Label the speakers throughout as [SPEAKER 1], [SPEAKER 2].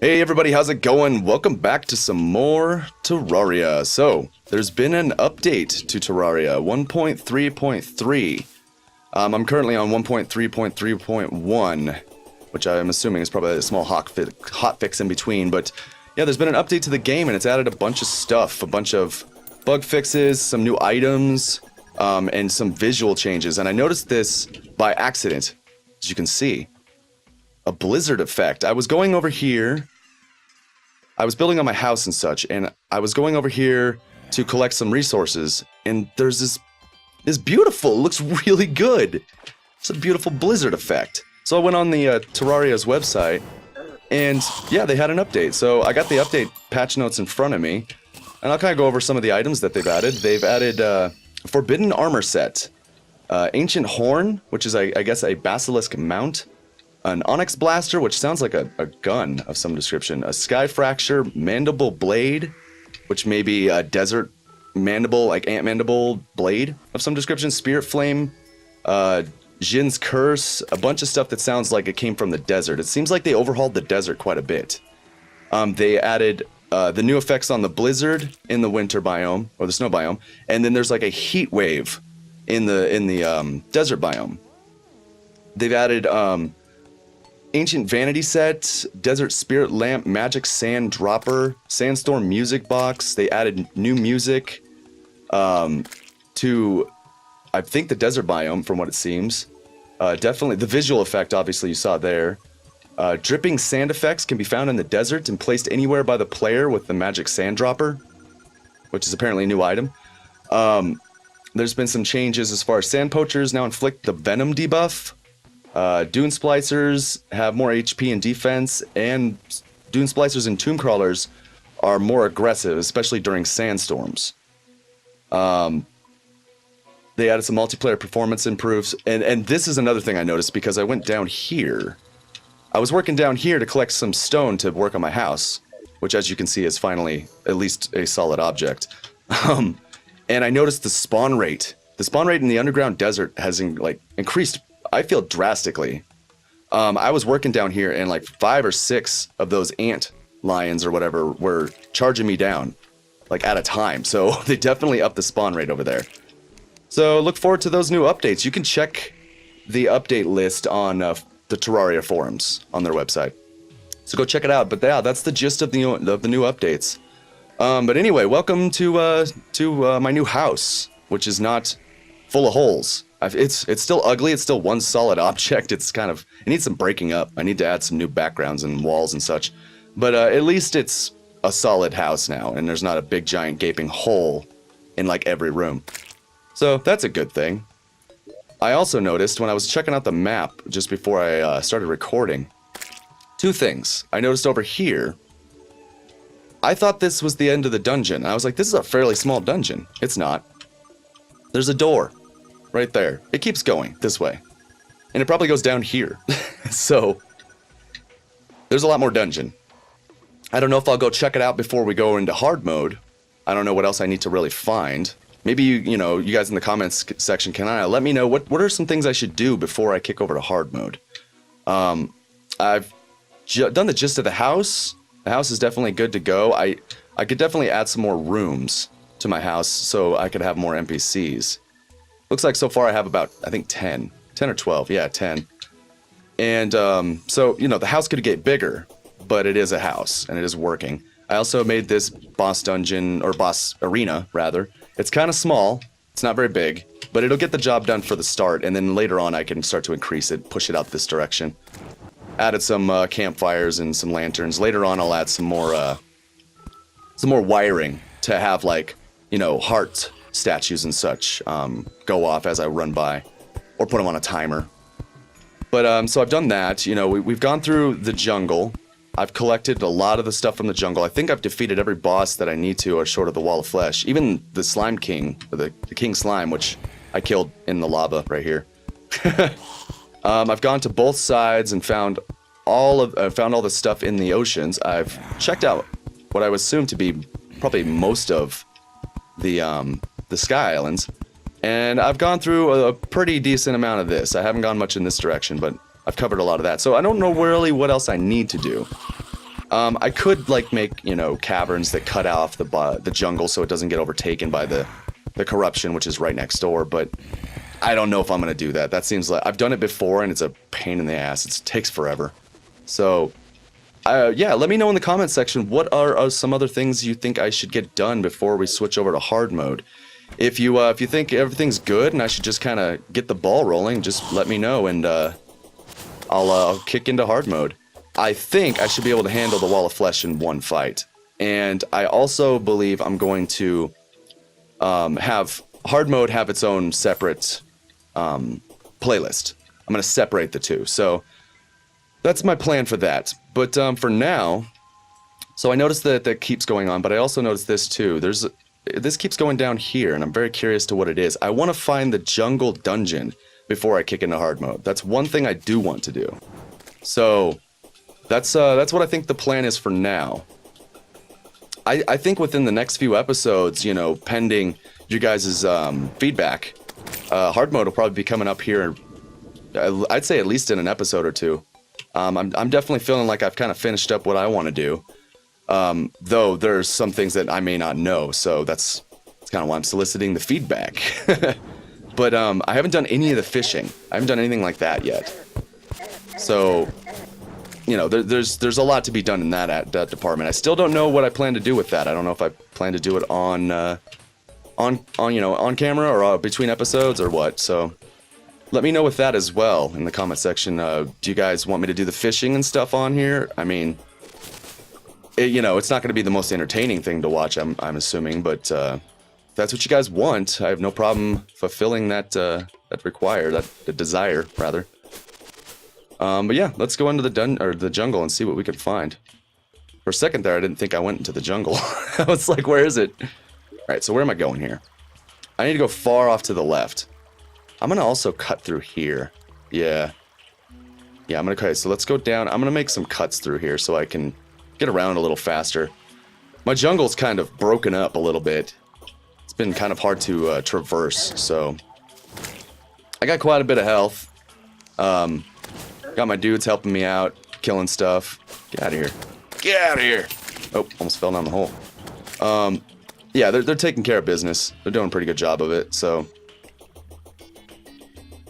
[SPEAKER 1] Hey everybody, how's it going? Welcome back to some more Terraria. So, there's been an update to Terraria 1.3.3. I'm currently on 1.3.3.1, which I'm assuming is probably a small hot fix in between, but yeah, there's been an update to the game and it's added a bunch of stuff, a bunch of bug fixes, some new items, and some visual changes. And I noticed this by accident, as you can see. A blizzard effect. I was going over here. I was building on my house and such, and I was going over here to collect some resources, and there's this beautiful, looks really good. It's a beautiful blizzard effect. So I went on the Terraria's website, and yeah, they had an update. So I got the update patch notes in front of me, and I'll kind of go over some of the items that they've added. They've added Forbidden Armor Set, Ancient Horn, which is, I guess, a Basilisk Mount, an Onyx Blaster, which sounds like a gun of some description, a Sky Fracture Mandible Blade, which may be a Desert Mandible, like Ant Mandible Blade of some description, Spirit Flame, Jin's Curse, a bunch of stuff that sounds like it came from the desert. It seems like they overhauled the desert quite a bit. They added the new effects on the blizzard in the winter biome, or the snow biome, and then there's like a heat wave in the desert biome. They've added Ancient Vanity Set, Desert Spirit Lamp, Magic Sand Dropper, Sandstorm Music Box. They added new music to, I think, the desert biome, from what it seems. Definitely, the visual effect, obviously, you saw there. Dripping sand effects can be found in the desert and placed anywhere by the player with the Magic Sand Dropper, which is apparently a new item. There's been some changes as far as Sand Poachers now inflict the Venom debuff. Dune Splicers have more HP and defense, and Dune Splicers and Tomb Crawlers are more aggressive, especially during sandstorms. They added some multiplayer performance improves, and this is another thing I noticed because I went down here. I was working down here to collect some stone to work on my house, which, as you can see, is finally at least a solid object. And I noticed the spawn rate. The spawn rate in the underground desert has increased, I feel, drastically. I was working down here and like 5 or 6 of those ant lions or whatever were charging me down, like at a time. So they definitely upped the spawn rate over there. So look forward to those new updates. You can check the update list on the Terraria forums on their website. So go check it out. But yeah, that's the gist of the new updates. But anyway, welcome to my new house, which is not full of holes. It's still ugly. It's still one solid object. It needs some breaking up. I need to add some new backgrounds and walls and such. But at least it's a solid house now, and there's not a big giant gaping hole in like every room. So that's a good thing. I also noticed when I was checking out the map just before I started recording, 2 things. I noticed over here, I thought this was the end of the dungeon. I was like, this is a fairly small dungeon. It's not. There's a door. Right there. It keeps going this way. And it probably goes down here. So, there's a lot more dungeon. I don't know if I'll go check it out before we go into hard mode. I don't know what else I need to really find. Maybe you guys in the comments section can let me know what are some things I should do before I kick over to hard mode. I've done the gist of the house. The house is definitely good to go. I could definitely add some more rooms to my house so I could have more NPCs. Looks like so far I have about, I think, 10 or 12. Yeah, 10. And so, the house could get bigger, but it is a house, and it is working. I also made this boss dungeon, or boss arena, rather. It's kind of small. It's not very big, but it'll get the job done for the start, and then later on I can start to increase it, push it out this direction. Added some campfires and some lanterns. Later on I'll add some more wiring to have, heart statues and such go off as I run by, or put them on a timer. But so I've done that. We've gone through the jungle. I've collected a lot of the stuff from the jungle. I think I've defeated every boss that I need to, or short of the Wall of Flesh. Even the Slime King, or the King Slime, which I killed in the lava right here. I've gone to both sides and found all the stuff in the oceans. I've checked out what I would assume to be probably most of the Sky Islands, and I've gone through a pretty decent amount of this. I haven't gone much in this direction, but I've covered a lot of that, so I don't know really what else I need to do. I could, like, make, you know, caverns that cut off the jungle so it doesn't get overtaken by the corruption, which is right next door, but I don't know if I'm going to do that. That seems like... I've done it before, and it's a pain in the ass. It takes forever. So, yeah, let me know in the comments section what are some other things you think I should get done before we switch over to hard mode. If you think everything's good and I should just kind of get the ball rolling, just let me know, and I'll kick into hard mode. I think I should be able to handle the wall of flesh in one fight. And I also believe I'm going to have hard mode have its own separate playlist. I'm going to separate the two. So that's my plan for that. But for now, so I noticed that keeps going on, but I also noticed this too. This keeps going down here, and I'm very curious to what it is. I want to find the jungle dungeon before I kick into hard mode. That's one thing I do want to do. So that's what I think the plan is for now. I think within the next few episodes, you know, pending you guys' feedback, hard mode will probably be coming up here. I'd say at least in an episode or two. I'm definitely feeling like I've kind of finished up what I want to do. Though there's some things that I may not know, so that's kind of why I'm soliciting the feedback. But I haven't done any of the fishing. I haven't done anything like that yet. So, you know, there's a lot to be done in that department. I still don't know what I plan to do with that. I don't know if I plan to do it on you know, on camera or between episodes or what. So let me know with that as well in the comment section. Do you guys want me to do the fishing and stuff on here? I mean, you know, it's not going to be the most entertaining thing to watch, I'm assuming, but if that's what you guys want, I have no problem fulfilling that that desire, rather. But yeah, let's go into the jungle and see what we can find. For a second there, I didn't think I went into the jungle. I was like, where is it? Alright, so where am I going here? I need to go far off to the left. I'm going to also cut through here. Yeah. Yeah, I'm going to... Okay, so let's go down. I'm going to make some cuts through here so I can get around a little faster. My jungle's kind of broken up a little bit. It's been kind of hard to traverse, so... I got quite a bit of health. Got my dudes helping me out, killing stuff. Get out of here. Get out of here! Oh, almost fell down the hole. Yeah, they're taking care of business. They're doing a pretty good job of it, so...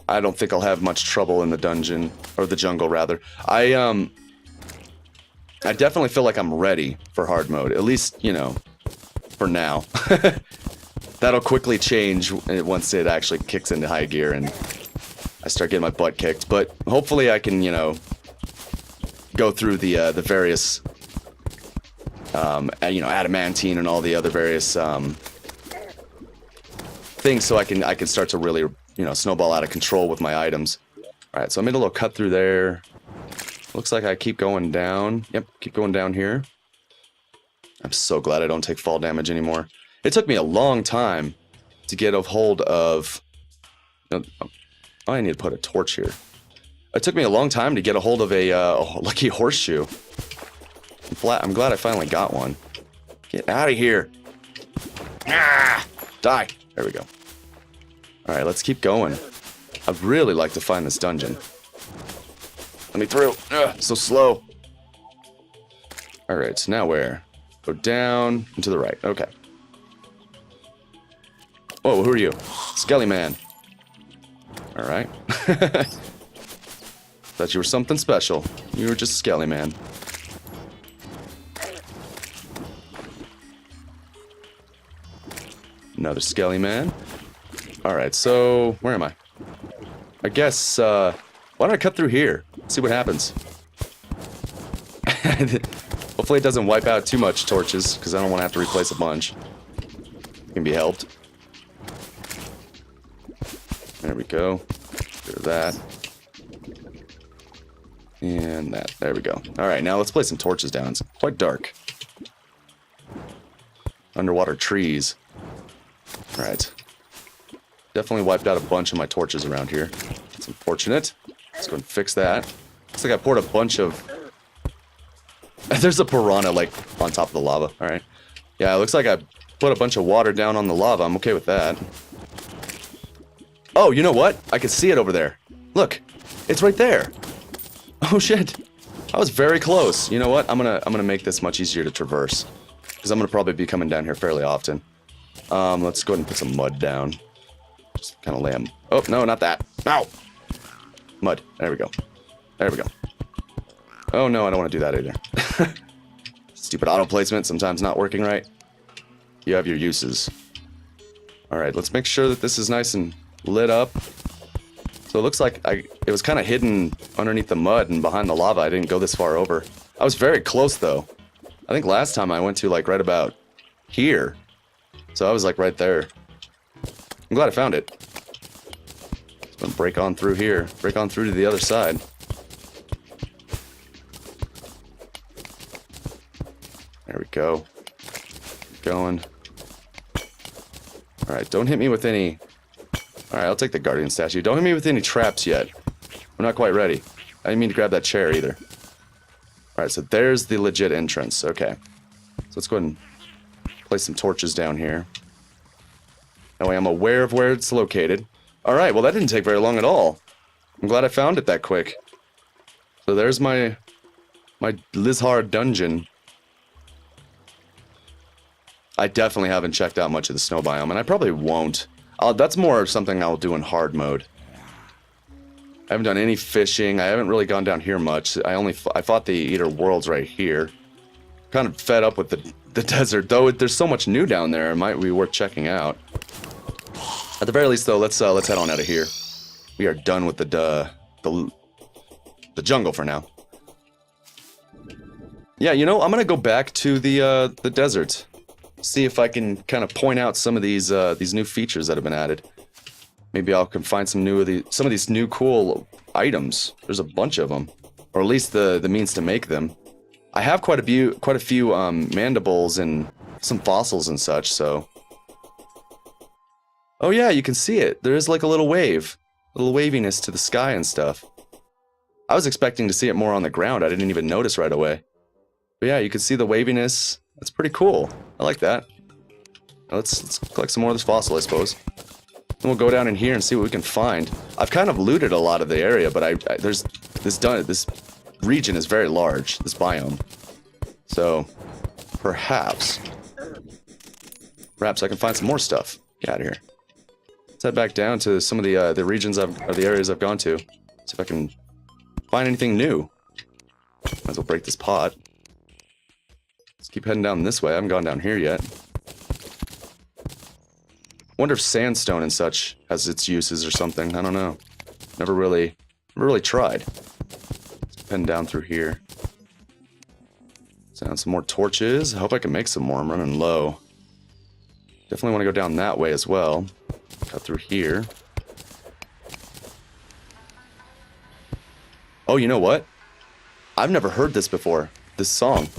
[SPEAKER 1] I don't think I'll have much trouble in the dungeon, or the jungle, rather. I definitely feel like I'm ready for hard mode, at least, you know, for now. That'll quickly change once it actually kicks into high gear and I start getting my butt kicked, but hopefully I can, you know, go through the various, you know, adamantine and all the other various things, so I can start to really, you know, snowball out of control with my items. All right, so I made a little cut through there. Looks like I keep going down. Yep, keep going down here. I'm so glad I don't take fall damage anymore. It took me a long time to get a hold of... Oh, I need to put a torch here. It took me a long time to get a hold of a lucky horseshoe. I'm glad I finally got one. Get out of here. Ah, die. There we go. Alright, let's keep going. I'd really like to find this dungeon. Let me through. Ugh, so slow. Alright, so now where? Go down and to the right. Okay. Oh, who are you? Skelly Man. Alright. Thought you were something special. You were just Skelly Man. Another Skelly Man. Alright, so where am I? I guess, why don't I cut through here? See what happens. Hopefully it doesn't wipe out too much torches, because I don't want to have to replace a bunch. Can be helped. There we go. Do that. And that. There we go. Alright, now let's place some torches down. It's quite dark. Underwater trees. Alright. Definitely wiped out a bunch of my torches around here. That's unfortunate. Let's go and fix that. Looks like I poured a bunch of... There's a piranha, like, on top of the lava. Alright. Yeah, it looks like I put a bunch of water down on the lava. I'm okay with that. Oh, you know what? I can see it over there. Look. It's right there. Oh, shit. I was very close. You know what? I'm gonna make this much easier to traverse. Because I'm gonna probably be coming down here fairly often. Let's go ahead and put some mud down. Just kind of lay them. Oh, no, not that. Ow! Mud. There we go. There we go. Oh, no, I don't want to do that either. Stupid auto placement, sometimes not working right. You have your uses. Alright, let's make sure that this is nice and lit up. So it looks like it was kind of hidden underneath the mud and behind the lava. I didn't go this far over. I was very close, though. I think last time I went to, like, right about here. So I was, like, right there. I'm glad I found it. Just gonna break on through here. Break on through to the other side. There we go. Keep going. Alright, don't hit me with any... Alright, I'll take the guardian statue. Don't hit me with any traps yet. I'm not quite ready. I didn't mean to grab that chair either. Alright, so there's the legit entrance. Okay. So let's go ahead and place some torches down here. That way I'm aware of where it's located. Alright, well that didn't take very long at all. I'm glad I found it that quick. So there's my Lizhard dungeon. I definitely haven't checked out much of the snow biome, and I probably won't. That's more something I'll do in hard mode. I haven't done any fishing. I haven't really gone down here much. I fought the Eater Worlds right here. Kind of fed up with the desert, though. There's so much new down there. It might be worth checking out. At the very least, though, let's head on out of here. We are done with the jungle for now. Yeah, you know, I'm gonna go back to the desert. See if I can kind of point out some of these new features that have been added. Maybe I can find some of these new cool items. There's a bunch of them, or at least the means to make them. I have quite a few mandibles and some fossils and such. So, oh yeah, you can see it. There is like a little waviness to the sky and stuff. I was expecting to see it more on the ground. I didn't even notice right away. But yeah, you can see the waviness. That's pretty cool. I like that. Now let's collect some more of this fossil, I suppose. Then we'll go down in here and see what we can find. I've kind of looted a lot of the area, but this region is very large, this biome. So perhaps I can find some more stuff. Get out of here. Let's head back down to some of the regions or the areas I've gone to. See if I can find anything new. Might as well break this pot. Let's keep heading down this way. I haven't gone down here yet. Wonder if sandstone and such has its uses or something. I don't know. Never really tried. Let's keep heading down through here. Found some more torches. I hope I can make some more. I'm running low. Definitely want to go down that way as well. Cut through here. Oh, you know what? I've never heard this before. This song.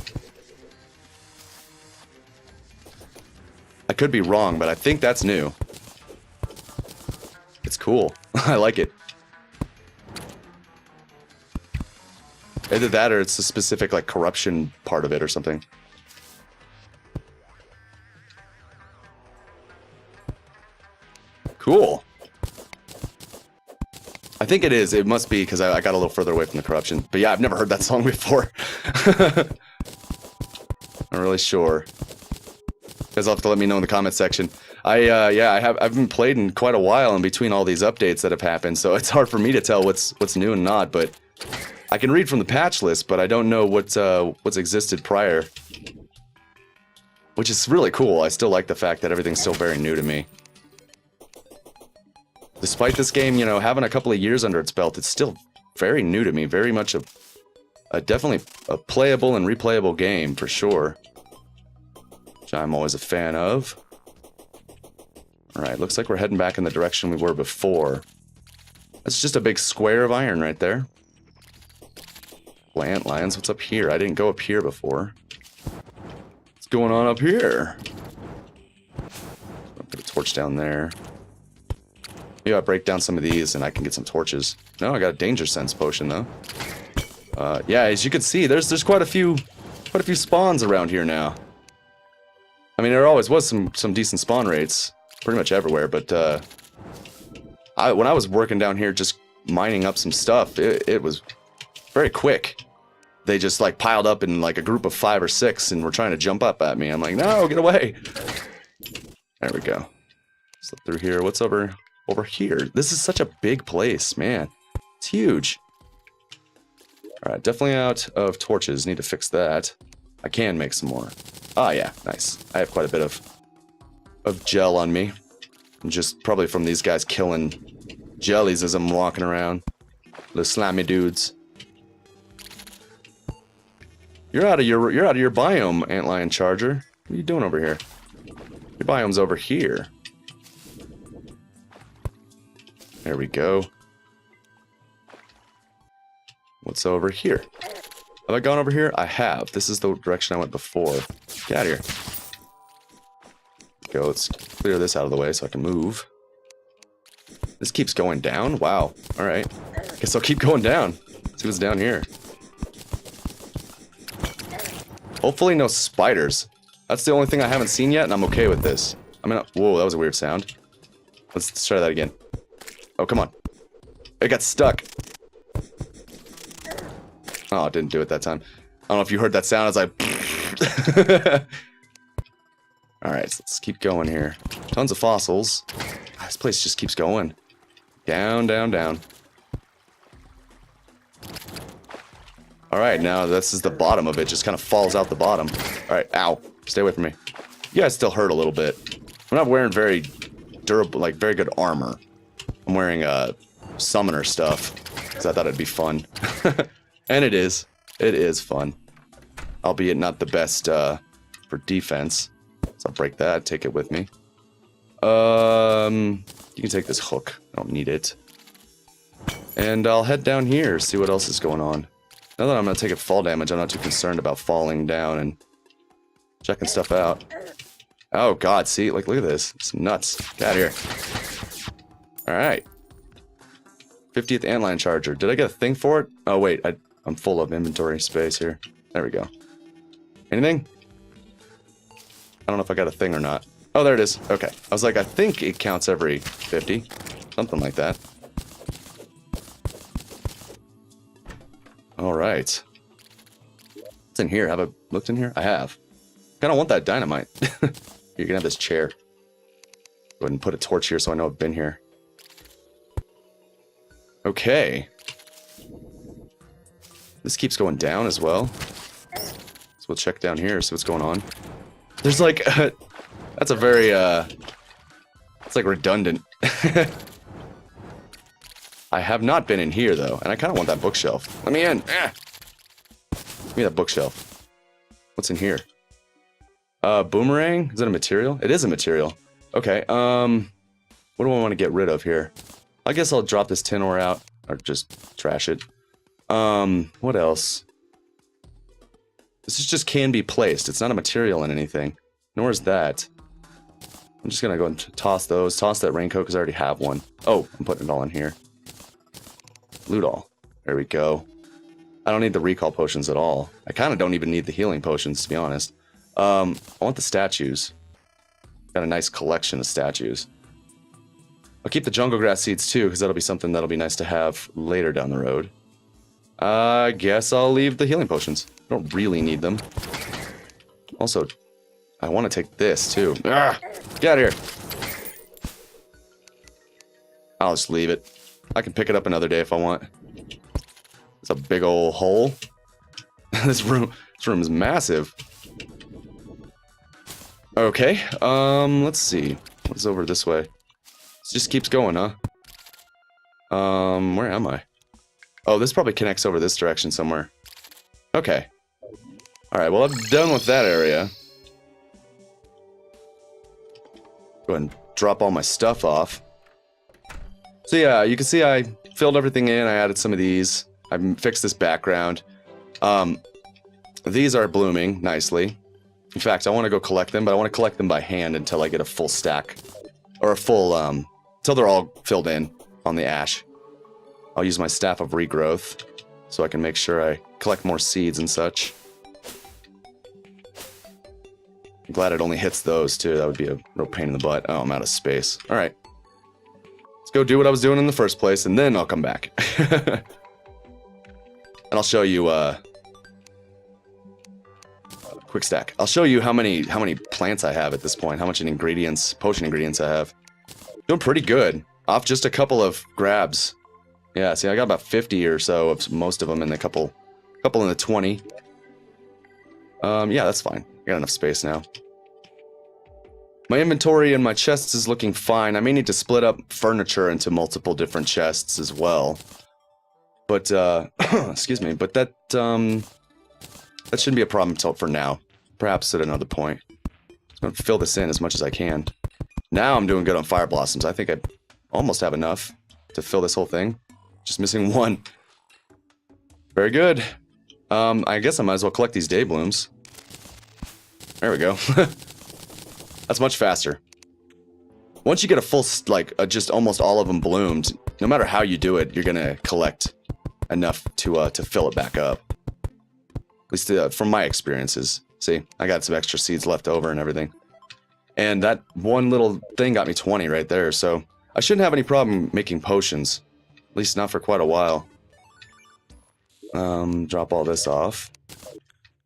[SPEAKER 1] I could be wrong, but I think that's new. It's cool. I like it. Either that or it's a specific, like, corruption part of it or something. Cool. I think it is. It must be because I got a little further away from the corruption. But yeah, I've never heard that song before. Not really sure. You guys will have to let me know in the comment section. I haven't played in quite a while in between all these updates that have happened, so it's hard for me to tell what's new and not. But I can read from the patch list, but I don't know what's existed prior, which is really cool. I still like the fact that everything's still very new to me. Despite this game, you know, having a couple of years under its belt, it's still very new to me. Very much definitely a playable and replayable game for sure. Which I'm always a fan of. Alright, looks like we're heading back in the direction we were before. That's just a big square of iron right there. Plant lions, what's up here? I didn't go up here before. What's going on up here? I'll put a torch down there. Maybe I'll break down some of these and I can get some torches. No, I got a danger sense potion though. Yeah, as you can see, there's quite a few spawns around here now. I mean, there always was some decent spawn rates, pretty much everywhere, but when I was working down here just mining up some stuff, it was very quick. they just like piled up in like a group of 5 or 6 and were trying to jump up at me. I'm like, no, get away. There we go. Slip through here. What's over here? This is such a big place, man. It's huge. All right, definitely out of torches. Need to fix that. I can make some more. Ah, yeah, nice. I have quite a bit of gel on me. Just probably from these guys killing jellies as I'm walking around. The slimy dudes. You're out of your biome, Antlion Charger. What are you doing over here? Your biome's over here. There we go. What's over here? Have I gone over here? I have. This is the direction I went before. Get out of here. Go, let's clear this out of the way so I can move. This keeps going down? Wow. Alright. Guess I'll keep going down. See what's down here. Hopefully no spiders. That's the only thing I haven't seen yet, and I'm okay with this. I mean, whoa, that was a weird sound. Let's try that again. Oh, come on. It got stuck. Oh, it didn't do it that time. I don't know if you heard that sound as I... Alright, so let's keep going here. Tons of fossils. This place just keeps going. Down, down, down. Alright, now this is the bottom of it. Just kind of falls out the bottom. Alright, ow. Stay away from me. You guys still hurt a little bit. I'm not wearing very durable, like very good armor. I'm wearing summoner stuff. Because I thought it'd be fun. And it is. It is fun. Albeit not the best for defense. So I'll break that, take it with me. You can take this hook. I don't need it. And I'll head down here, see what else is going on. Now that I'm not taking fall damage, I'm not too concerned about falling down and checking stuff out. Oh god, see, like look at this. It's nuts. Get out of here. Alright. 50th Antlion Charger. Did I get a thing for it? Oh wait, I'm full of inventory space here. There we go. Anything? I don't know if I got a thing or not. Oh, there it is. Okay. I was like, I think it counts every 50. Something like that. Alright. What's in here? Have I looked in here? I have. I don't want that dynamite. You're gonna have this chair. Go ahead and put a torch here so I know I've been here. Okay. This keeps going down as well. So we'll check down here, see what's going on. There's like... that's a very, it's like redundant. I have not been in here, though, and I kind of want that bookshelf. Let me in! Ah! Give me that bookshelf. What's in here? Boomerang? Is that a material? It is a material. Okay, what do I want to get rid of here? I guess I'll drop this tin ore out, or just trash it. What else? This is just can be placed. It's not a material in anything. Nor is that. I'm just gonna go and toss those. Toss that raincoat because I already have one. Oh, I'm putting it all in here. Loot all. There we go. I don't need the recall potions at all. I kind of don't even need the healing potions, to be honest. I want the statues. Got a nice collection of statues. I'll keep the jungle grass seeds too, because that'll be something that'll be nice to have later down the road. I guess I'll leave the healing potions. I don't really need them. Also, I want to take this too. Ah, get out of here. I'll just leave it. I can pick it up another day if I want. It's a big old hole. This room is massive. Okay, let's see. What's over this way? It just keeps going, huh? Where am I? Oh, this probably connects over this direction somewhere. Okay. Alright, well, I'm done with that area. Go ahead and drop all my stuff off. So yeah, you can see I filled everything in. I added some of these. I fixed this background. These are blooming nicely. In fact, I want to go collect them, but I want to collect them by hand until I get a full stack. Or a full, until they're all filled in on the ash. I'll use my Staff of Regrowth so I can make sure I collect more seeds and such. I'm glad it only hits those, too. That would be a real pain in the butt. Oh, I'm out of space. Alright. Let's go do what I was doing in the first place, and then I'll come back. And I'll show you quick stack. I'll show you how many plants I have at this point, how much ingredients, potion ingredients I have. Doing pretty good, off just a couple of grabs. Yeah, see, I got about 50 or so of most of them in the couple in the 20. Yeah, that's fine. I got enough space now. My inventory and my chests is looking fine. I may need to split up furniture into multiple different chests as well. But, excuse me, but that shouldn't be a problem for now. Perhaps at another point. Just gonna fill this in as much as I can. Now I'm doing good on fire blossoms. I think I almost have enough to fill this whole thing. Just missing one. Very good. I guess I might as well collect these day blooms. There we go. That's much faster. Once you get a full, just almost all of them bloomed, no matter how you do it, you're gonna collect enough to fill it back up. At least from my experiences. See, I got some extra seeds left over and everything. And that one little thing got me 20 right there, so I shouldn't have any problem making potions. At least not for quite a while. Drop all this off.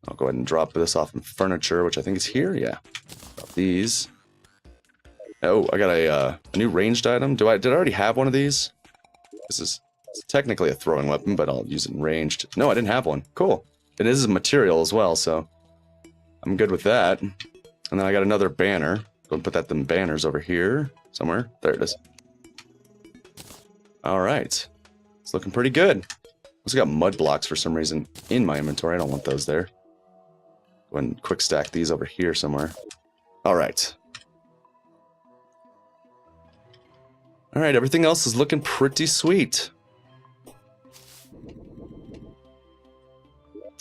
[SPEAKER 1] I'll go ahead and drop this off in furniture, which I think is here, yeah. Drop these. Oh, I got a new ranged item. Did I already have one of these? This is technically a throwing weapon, but I'll use it in ranged. No, I didn't have one. Cool. It is a material as well, so I'm good with that. And then I got another banner. Go and put them banners over here somewhere. There it is. All right. It's looking pretty good. Also got mud blocks for some reason in my inventory. I don't want those there. Go and quick stack these over here somewhere. All right. All right, everything else is looking pretty sweet.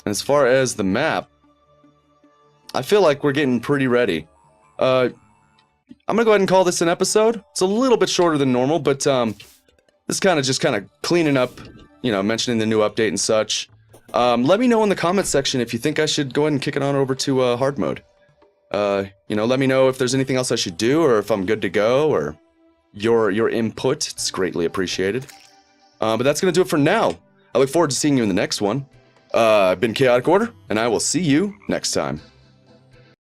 [SPEAKER 1] And as far as the map, I feel like we're getting pretty ready. I'm gonna go ahead and call this an episode. It's a little bit shorter than normal, but this just kind of cleaning up, you know, mentioning the new update and such. Let me know in the comments section if you think I should go ahead and kick it on over to hard mode. You know, let me know if there's anything else I should do, or if I'm good to go, or your input. It's greatly appreciated. But that's gonna do it for now. I look forward to seeing you in the next one. I've been Chaotic Order, and I will see you next time.